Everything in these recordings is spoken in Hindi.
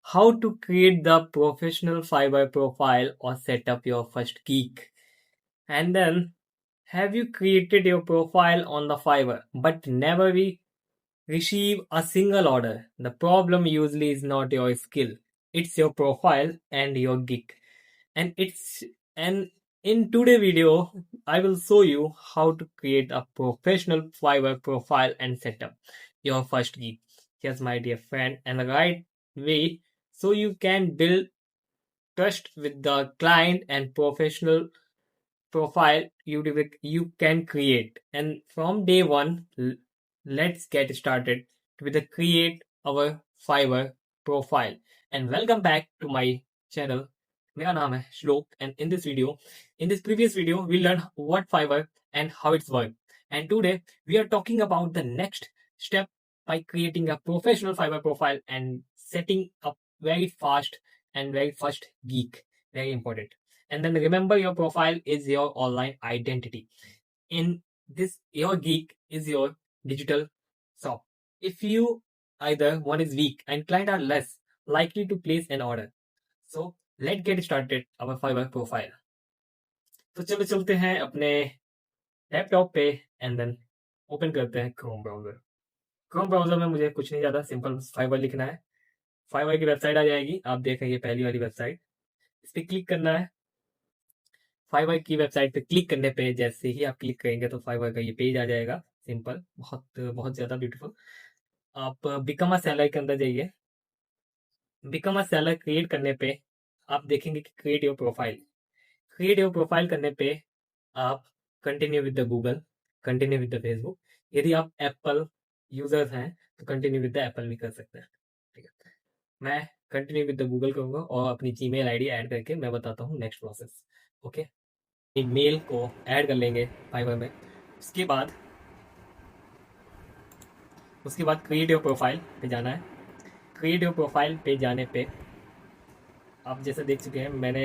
how to create the professional Fiverr profile or set up your first gig. And then, have you created your profile on the Fiverr but never receive a single order? The problem usually is not your skill, it's your profile and your gig. And it's and in today video, I will show you how to create a professional Fiverr profile and set up your first gig. Yes, my dear friend, and the right way so you can build trust with the client and professional profile you can create. And from day one, let's get started with the create our Fiverr profile. And welcome back to my channel. मेरा नाम है श्लोक and in this previous video we learned what Fiverr and how it's work. And today we are talking about the next step by creating a professional Fiverr profile and setting up very fast and very first gig. Very important. And then remember, your profile is your online identity. In this, your gig is your digital shop. If you either one is weak and client are less likely to place an order. So let's get started our Fiverr profile. तो चलो चलते हैं अपने लैपटॉप पे एंड देन ओपन करते हैं क्रोम ब्राउजर। क्रोम ब्राउजर में मुझे कुछ नहीं ज़्यादा, सिंपल फाइवर लिखना है। फाइवर की वेबसाइट आ जाएगी, आप देख रहे हैं पहली वाली वेबसाइट, इस पर क्लिक करना है। फाइवर की वेबसाइट पे क्लिक करने पे जैसे ही आप क्लिक करेंगे तो फाइवर का ये पेज आ जाएगा। सिंपल, बहुत बहुत ज़्यादा ब्यूटीफुल। आप बिकम अ सेलर के अंदर जाइए। बिकम अ सेलर क्रिएट करने पे आप देखेंगे कि create your profile. Create your profile करने पे आप continue with the Google, continue with the Facebook. यदि आप एप्पल यूजर्स हैं तो कंटिन्यू विद द एप्पल भी कर सकते हैं। ठीक है, मैं कंटिन्यू विद द गूगल करूँगा और अपनी जीमेल आईडी ऐड करके मैं बताता हूँ नेक्स्ट प्रोसेस। ओके, मेल को ऐड कर लेंगे फाइवर में। उसके बाद क्रिएट योर प्रोफाइल पे जाना है। क्रिएट योर प्रोफाइल पे जाने पे आप जैसे देख चुके हैं, मैंने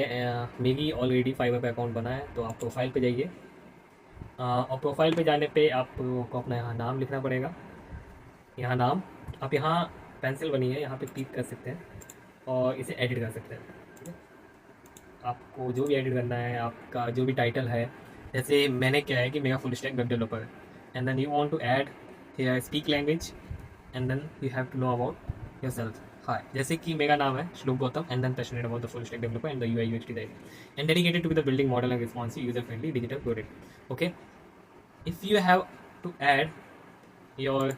मेरी ऑलरेडी फाइवर पे अकाउंट बना है। तो आप प्रोफाइल पे जाइए और प्रोफाइल पे जाने पे आपको अपना यहाँ नाम लिखना पड़ेगा। यहाँ नाम, आप यहाँ पेंसिल बनी है, यहाँ पे क्लिक कर सकते हैं और इसे एडिट कर सकते हैं। ठीक है, आपको जो भी एडिट करना है, आपका जो भी टाइटल है, जैसे मैंने क्या है कि मेरा फुल स्टैक वेब डेवलपर है। And then you want to add here speak language and then you have to know about yourself. Hi, जैसे कि मेरा नाम है Shlok Gautam and then passionate about the full stack developer and the UI UX designer and dedicated to the building model and responsive user friendly digital product. Okay, if you have to add your,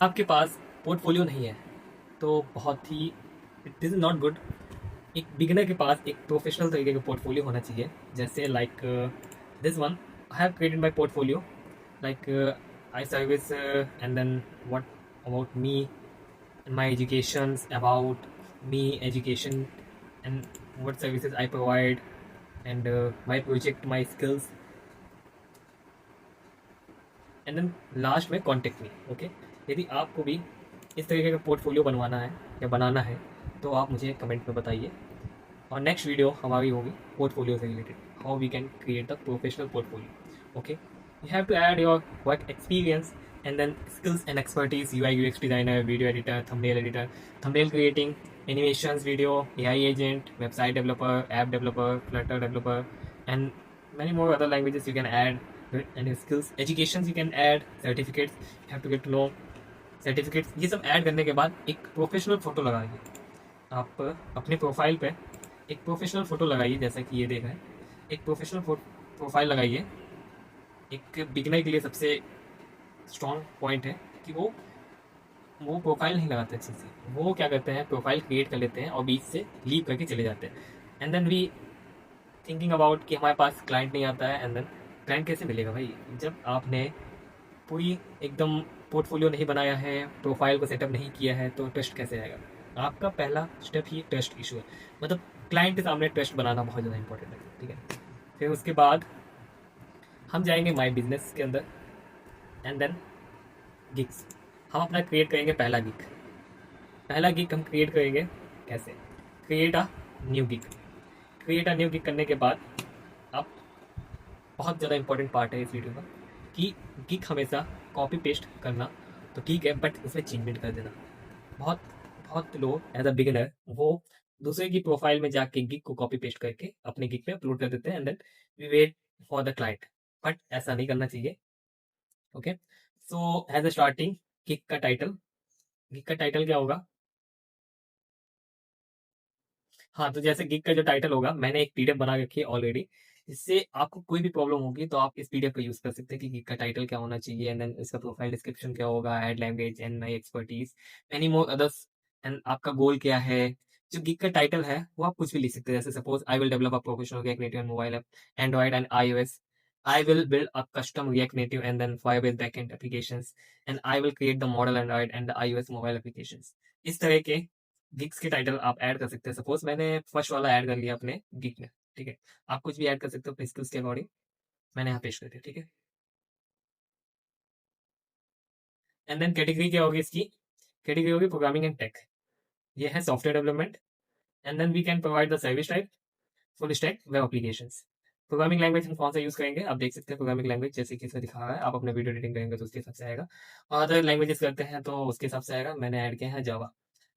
आपके पास पोर्टफोलियो नहीं है तो बहुत ही इट इज़ नॉट गुड। एक बिगिनर के पास एक प्रोफेशनल तरीके का पोर्टफोलियो होना चाहिए, जैसे like this one I have created my portfolio like I service and then what about me and my educations, about me education and what services I provide and my project, my skills, and then last में कॉन्टेक्ट मी। ओके, यदि आपको भी इस तरीके का पोर्टफोलियो बनवाना है या बनाना है तो आप मुझे कमेंट में बताइए और नेक्स्ट वीडियो हमारी होगी पोर्टफोलियो से related, how we can create the professional portfolio. Okay, you have to add your work experience and then skills and expertise, UI UX designer, video editor, thumbnail creating, animations, video, AI agent, website developer, app developer, Flutter developer, and many more other languages you can add. And skills, educations you can add, certificates you have to get to know certificates। ये सब ऐड करने के बाद एक प्रोफेशनल फ़ोटो लगाइए। आप अपने प्रोफाइल पे एक प्रोफेशनल फ़ोटो लगाइए, जैसा कि ये देख रहे हैं, एक प्रोफेशनल प्रोफाइल लगाइए। एक बिगनर के लिए सबसे स्ट्रॉन्ग पॉइंट है कि वो प्रोफाइल नहीं लगाते अच्छे से। वो क्या करते हैं, प्रोफाइल क्रिएट कर लेते हैं और बीच से लीव करके चले जाते हैं। And then we thinking about कि हमारे पास क्लाइंट नहीं आता है। एंड देन क्लाइंट कैसे मिलेगा भाई, जब आपने पूरी एकदम पोर्टफोलियो नहीं बनाया है, प्रोफाइल को सेटअप नहीं किया है, तो ट्रस्ट कैसे आएगा। आपका पहला स्टेप ही ट्रस्ट इशू है, मतलब क्लाइंट के सामने ट्रस्ट बनाना बहुत ज़्यादा इंपॉर्टेंट है। ठीक है, फिर उसके बाद हम जाएंगे माई बिजनेस के अंदर एंड देन गिग्स। हम अपना क्रिएट करेंगे पहला गिग हम क्रिएट करेंगे कैसे, क्रिएट अ न्यू गिग करने के बाद आप, बहुत ज़्यादा इंपॉर्टेंट पार्ट है इस वीडियो का कि गिग हमेशा कॉपी पेस्ट करना तो ठीक है, बट उसमें चेंजमेंट कर देना। बहुत बहुत लोग एज अ बिगिनर वो दूसरे की प्रोफाइल में जाके गिग को कॉपी पेस्ट करके अपने गिग पे अपलोड कर देते हैं and then we wait for the client. But ऐसा नहीं करना चाहिए। Okay, so as a starting, gig का टाइटल क्या होगा? हाँ, तो जैसे गिग का जो टाइटल होगा, मैंने एक पीडीएफ बना रखी है ऑलरेडी। इससे आपको कोई भी प्रॉब्लम होगी तो आप इस पीडीएफ का यूज कर सकते हैं कि गिग का टाइटल क्या होना चाहिए एंड देन इसका प्रोफाइल डिस्क्रिप्शन क्या होगा, add language and my expertise, any more others, and आपका गोल क्या है। जो गिग का टाइटल है वो आप कुछ भी लिख सकते हैं, जैसे suppose I will develop a professional react native mobile app, Android and iOS. I will build a custom React Native and then Firebase backend applications, and I will create the model Android and the iOS mobile applications। इस तरह के गिग्स के टाइटल आप ऐड कर सकते हैं। सपोज मैंने फर्स्ट वाला ऐड कर लिया अपने गिग में, ठीक है। आप कुछ भी ऐड कर सकते हो अपने स्किल्स के अकॉर्डिंग। मैंने यहाँ पेश कर दिया, ठीक है। एंड देन कैटेगरी क्या होगी इसकी? कैटेगरी होगी प्रोग्रामिंग एंड टेक। ये है software development. And then we can provide the service type, full stack web applications. Programming language हम कौन सा यूज करेंगे? आप देख सकते हैं प्रोग्रामिंग लैंग्वेज जैसे कि इसमें दिखा रहा है, आप अपने वीडियो एडिटिंग करेंगे तो उसके हिसाब से आएगा। और अदर लैंग्वेजेस करते हैं तो उसके हिसाब से आएगा। मैंने ऐड किया है जावा।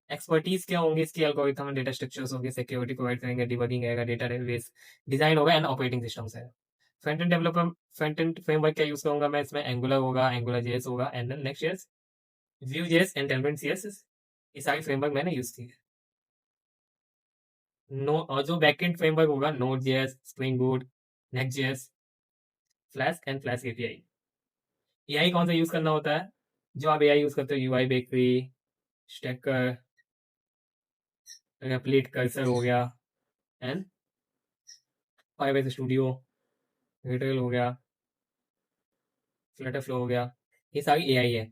एक्सपर्टीज क्या होंगे इसकी? एल्गोरिथम, डेटा स्ट्रक्चर्स होंगे, सिक्योरिटी प्रोवाइड करेंगे, डिबगिंग आएगा, डेटा डेटाबेस डिजाइन होगा एंड ऑपरेटिंग सिस्टम्स है। Front end developer, front end framework क्या यूज करूंगा मैं इसमें? एंगुलर होगा, एंगुलर जेएस होगा and then next year Vue JS and Tailwind CSS. ये सारी फ्रेमवर्क मैंने यूज की है। नो, और जो बैकएंड फ्रेमवर्क होगा, node JS, spring boot, next JS, flash and flash API. AI कौन सा यूज करना होता है? जो आप एआई यूज करते हो, यूआई बेकरी, स्टेकर, रेप्लिट कर्सर हो गया एंड फाइवेस स्टूडियो, रिटेल हो गया, फ्लटर फ्लो हो गया। ये सारी एआई है।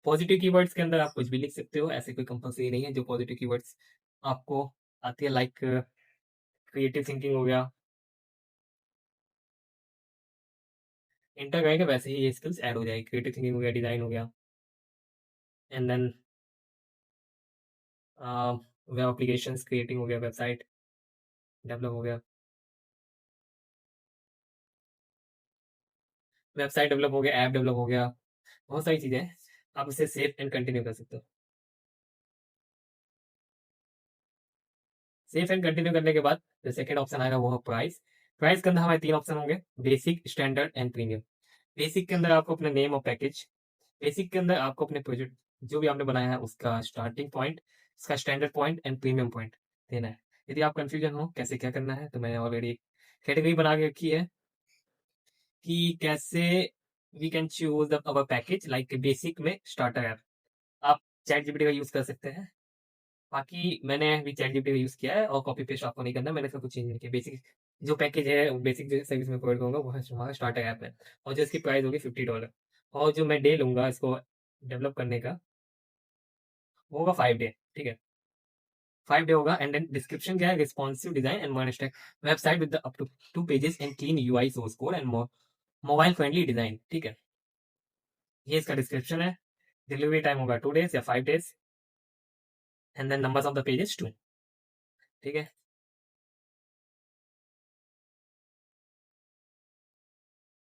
पॉजिटिव कीवर्ड्स के अंदर आप कुछ भी लिख सकते हो, ऐसे कोई कंपलसरी नहीं है। जो पॉजिटिव कीवर्ड्स आपको आती है, लाइक क्रिएटिव थिंकिंग हो गया, इंटर करेंगे वैसे ही ये स्किल्स ऐड हो जाएगी। क्रिएटिव थिंकिंग हो गया, डिजाइन हो गया and then web applications creating हो गया, वेबसाइट डेवलप हो गया, वेबसाइट डेवलप हो गया, ऐप डेवलप हो गया। बहुत सारी चीजें हैं। आप इसे सेव एंड कंटिन्यू कर सकते हो। सेव एंड कंटिन्यू करने के बाद जो सेकंड ऑप्शन आएगा वो है प्राइस। प्राइस के अंदर हमारे तीन ऑप्शन होंगे, basic, standard and premium. Basic के अंदर आपको अपना नेम और पैकेज, बेसिक के अंदर आपको अपने प्रोजेक्ट जो भी आपने बनाया है उसका स्टार्टिंग पॉइंट, उसका standard point and premium point देना है। यदि आप कंफ्यूजन हो कैसे क्या करना है, तो मैंने ऑलरेडी कैटेगरी बना के रखी है कि कैसे we can choose our package. Like basic में स्टार्टर ऐप, आप चैट जीपीटी का यूज कर सकते हैं। बाकी मैंने भी चैट जीपीटी का यूज किया है और कॉपी पेस्ट आपको नहीं करना, मैंने इसका कुछ चेंज नहीं किया। बेसिक जो पैकेज है, बेसिक जो सर्विस में प्रोवाइड करूंगा वो है हमारा स्टार्टर ऐप है, और जो इसकी प्राइस होगी $50। और जो मैं डे लूंगा इसको डेवलप करने का, वो होगा 5 डे, ठीक है। 5 डे होगा एंड देन डिस्क्रिप्शन क्या है? Responsive design and one stack website with up to 2 pages and clean UI source code and mobile friendly design, ठीक है। ये इसका डिस्क्रिप्शन है। डिलीवरी टाइम होगा 2 डेज या 5 days and then numbers of the pages 2, ठीक है।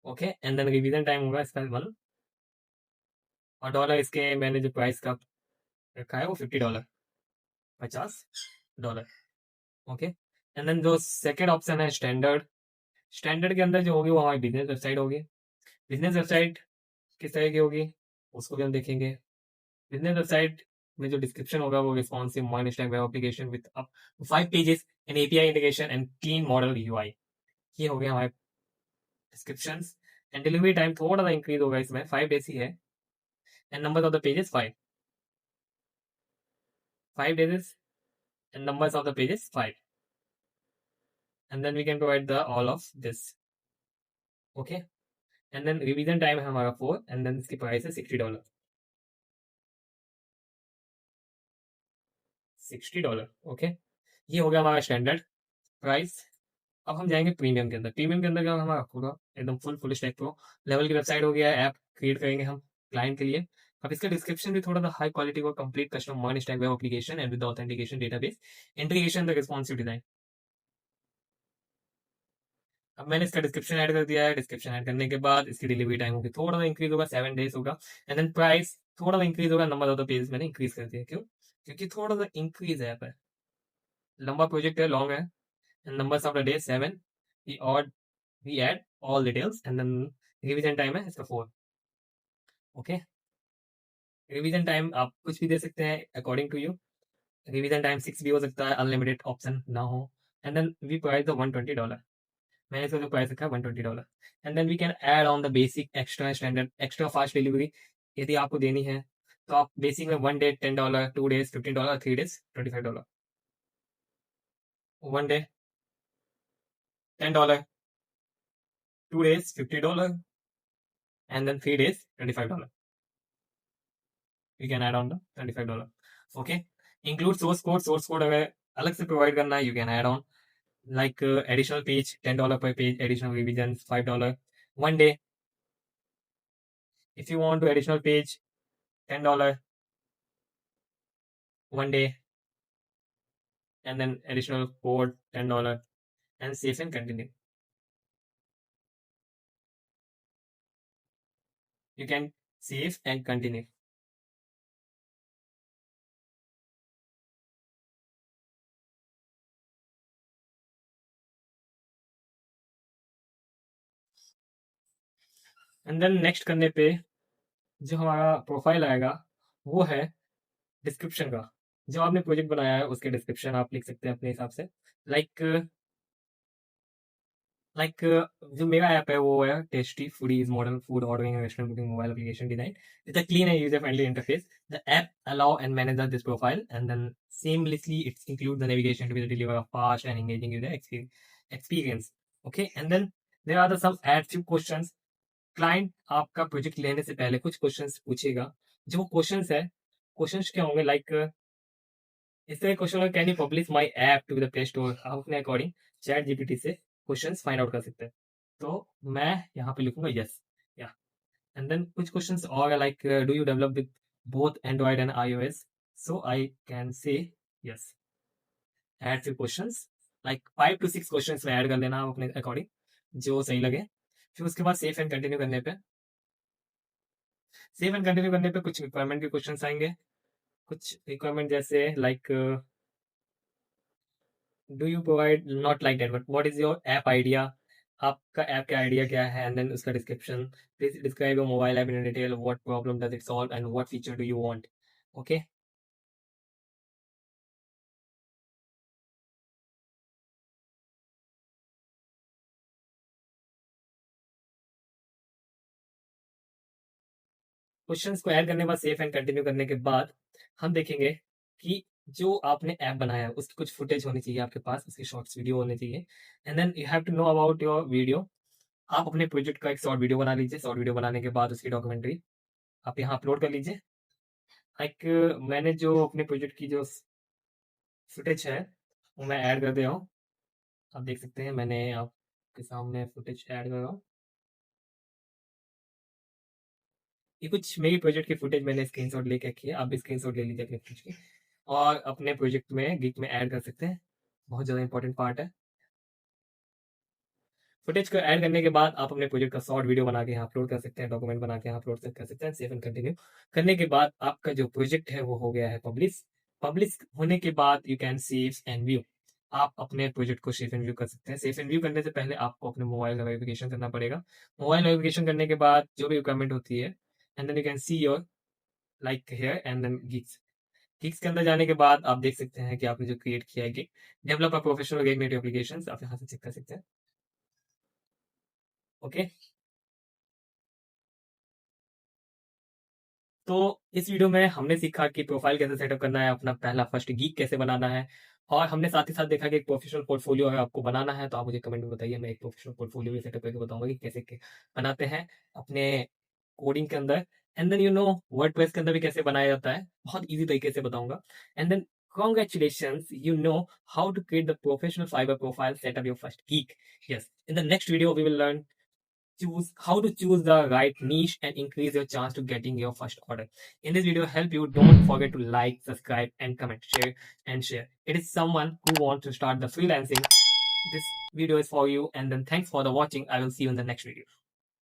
Okay, and then revision time होगा इसका 1, और डॉलर इसके मैंने जो प्राइस का रखा है वो $50, $50। ओके, एंड देन जो सेकेंड ऑप्शन है स्टैंडर्ड, स्टैंडर्ड के अंदर जो होगी वो हमारी बिजनेस वेबसाइट होगी। बिजनेस वेबसाइट किस तरह की होगी उसको भी हम देखेंगे। बिजनेस वेबसाइट में जो डिस्क्रिप्शन होगा वो responsive one stack web application with up 5 pages and API integration and clean model UI. ये हो गया हमारे डिस्क्रिप्शन। एंड डिलीवरी टाइम थोड़ा सा इंक्रीज होगा, इसमें 5 डेज ही है and number of the pages 5 days and numbers of the pages 5, and then we can provide the all of this, okay। and then revision time है हमारा 4 and then इसकी प्राइस है $60, $60, ओके। ये हो गया हमारा स्टैंडर्ड प्राइस। अब हम जाएंगे प्रीमियम के अंदर। प्रीमियम के अंदर क्या होगा? हमारा पूरा एकदम full full stack pro level की वेबसाइट हो गया, ऐप क्रिएट करेंगे हम क्लाइंट के लिए। अब इसका डिस्क्रिप्शन भी थोड़ा सा हाई क्वालिटी को complete custom one stack web application and with authentication database integration the responsive design. अब मैंने इसका डिस्क्रिप्शन ऐड कर दिया है। डिस्क्रिप्शन ऐड करने के बाद इसकी डिलीवरी टाइम होगी थोड़ा सा इंक्रीज होगा, 7 डेज होगा एंड देन प्राइस थोड़ा सा इंक्रीज होगा। नंबर ऑफ द पेजेस मैंने इंक्रीज कर दिया, क्यों? क्योंकि थोड़ा सा इंक्रीज है यहाँ पर, लंबा प्रोजेक्ट है, लॉन्ग है, and numbers of the day 7, we odd we add all details, and then revision time है इसका 4। ओके, रिवीजन टाइम आप कुछ भी दे सकते हैं according to you. Revision time 6 भी हो सकता है, अनलिमिटेड ऑप्शन ना हो। And then we price the $120, मैंने इसका जो प्राइस रखा है $120। And then we can add on the basic extra standard extra fast delivery यदि आपको देनी है तो आप बेसिक में 1 day $10, 2 days $15, 3 days $25। 1 day $10, 2 days $50, and then 3 days $25, you can add on the $25। okay, include source code अगर अलग से प्रोवाइड करना है you can add on like additional page $10 per page, additional revisions $5, 1 day if you want to additional page $10, 1 day, and then additional code $10, and save and continue, you can save and continue। And then next करने पे जो हमारा प्रोफाइल आएगा वो है डिस्क्रिप्शन का। जो आपने प्रोजेक्ट बनाया है उसके डिस्क्रिप्शन आप लिख सकते हैं अपने हिसाब से। लाइक जो मेरा ऐप है वो है tasty foodies modern food ordering and restaurant booking mobile application design with a clean and user friendly interface. The app allow and manage this profile, and then seamlessly it includes the navigation to be deliver a fast and engaging user experience। okay, and then there are the some add few questions। Client आपका प्रोजेक्ट लेने से पहले कुछ क्वेश्चंस पूछेगा। जो क्वेश्चंस है, क्वेश्चंस क्या होंगे लाइक इससे question can you publish my app to the play store. आप अपने अकॉर्डिंग चैट जीपीटी से क्वेश्चंस फाइंड आउट कर सकते हैं। तो मैं यहाँ पे लिखूंगा यस या। एंड देन कुछ क्वेश्चंस और like do you develop with both Android and iOS, so I can say yes. Add few questions like 5 to 6 questions में ऐड कर लेना आप अपने अकॉर्डिंग जो सही लगे। फिर उसके बाद सेफ एंड कंटिन्यू करने पे कुछ रिक्वायरमेंट के क्वेश्चंस आएंगे। कुछ रिक्वायरमेंट जैसे like do you provide not like that but what is your app idea. आपका ऐप का आइडिया क्या है, एंड देन उसका description. Please describe your mobile app in detail, what problem does it solve and what feature do you want. Okay, questions को ऐड करने के बाद सेफ एंड कंटिन्यू करने के बाद हम देखेंगे कि जो आपने ऐप बनाया है उसकी कुछ फुटेज होनी चाहिए आपके पास, उसकी शॉर्ट्स वीडियो होनी चाहिए। And then you have to know about your video. आप अपने प्रोजेक्ट का एक शॉर्ट वीडियो बना लीजिए। शॉर्ट वीडियो बनाने के बाद उसकी डॉक्यूमेंट्री आप यहाँ अपलोड कर लीजिए। लाइक मैंने जो अपने प्रोजेक्ट की जो फुटेज है वो मैं ऐड कर दे रहा हूँ। आप देख सकते हैं मैंने आपके सामने फुटेज ऐड कर रहा हूँ। ये कुछ मेरी प्रोजेक्ट की फुटेज मैंने स्क्रीनशॉट लेके रखी है, आप भी स्क्रीनशॉट ले लीजिए अपने फुटेज की और अपने प्रोजेक्ट में गिग में ऐड कर सकते हैं। बहुत ज़्यादा इंपॉर्टेंट पार्ट है। फुटेज को ऐड करने के बाद आप अपने प्रोजेक्ट का शॉर्ट वीडियो बना के यहाँ अपलोड कर सकते हैं, डॉक्यूमेंट बना के यहाँ अपलोड कर सकते हैं। सेव एंड कंटिन्यू करने के बाद आपका जो प्रोजेक्ट है वो हो गया है पब्लिश। पब्लिश होने के बाद you can save and view. आप अपने प्रोजेक्ट को सेव एंड व्यू कर सकते हैं। सेव एंड व्यू करने से पहले आपको अपने मोबाइल का वेरिफिकेशन करना पड़ेगा। मोबाइल वेरिफिकेशन करने के बाद जो भी रिक्वायरमेंट होती है, and then you can see your like here and then gigs. Gigs के अंदर जाने के बाद आप देख सकते हैं कि आपने जो क्रिएट किया है gig develop a professional gig native applications, आप यहाँ से चेक कर सकते हैं। ओके, तो इस वीडियो में हमने सीखा कि प्रोफाइल कैसे सेटअप करना है, अपना पहला फर्स्ट गीक कैसे बनाना है, और हमने साथ ही साथ देखा कि एक प्रोफेशनल पोर्टफोलियो अगर आपको बनाना है तो आप मुझे कमेंट में बताइए। मैं एक प्रोफेशनल पोर्टफोलियो भी सेटअप करके बताऊंगा कि कैसे बनाते हैं अपने कोडिंग के अंदर। एंड देन वर्डप्रेस के अंदर भी कैसे बनाया जाता है, बहुत ईजी तरीके से बताऊंगा। And then congratulations, you know how to create the professional fiber profile, set up your first geek। Yes, in the next video we will learn choose how to choose the right niche and increase your chance to getting your first order. In this video help you, don't forget to like, subscribe and comment, share. It is someone who wants to start the freelancing. This video is for you, and then thanks for the watching. I will see you in the next video.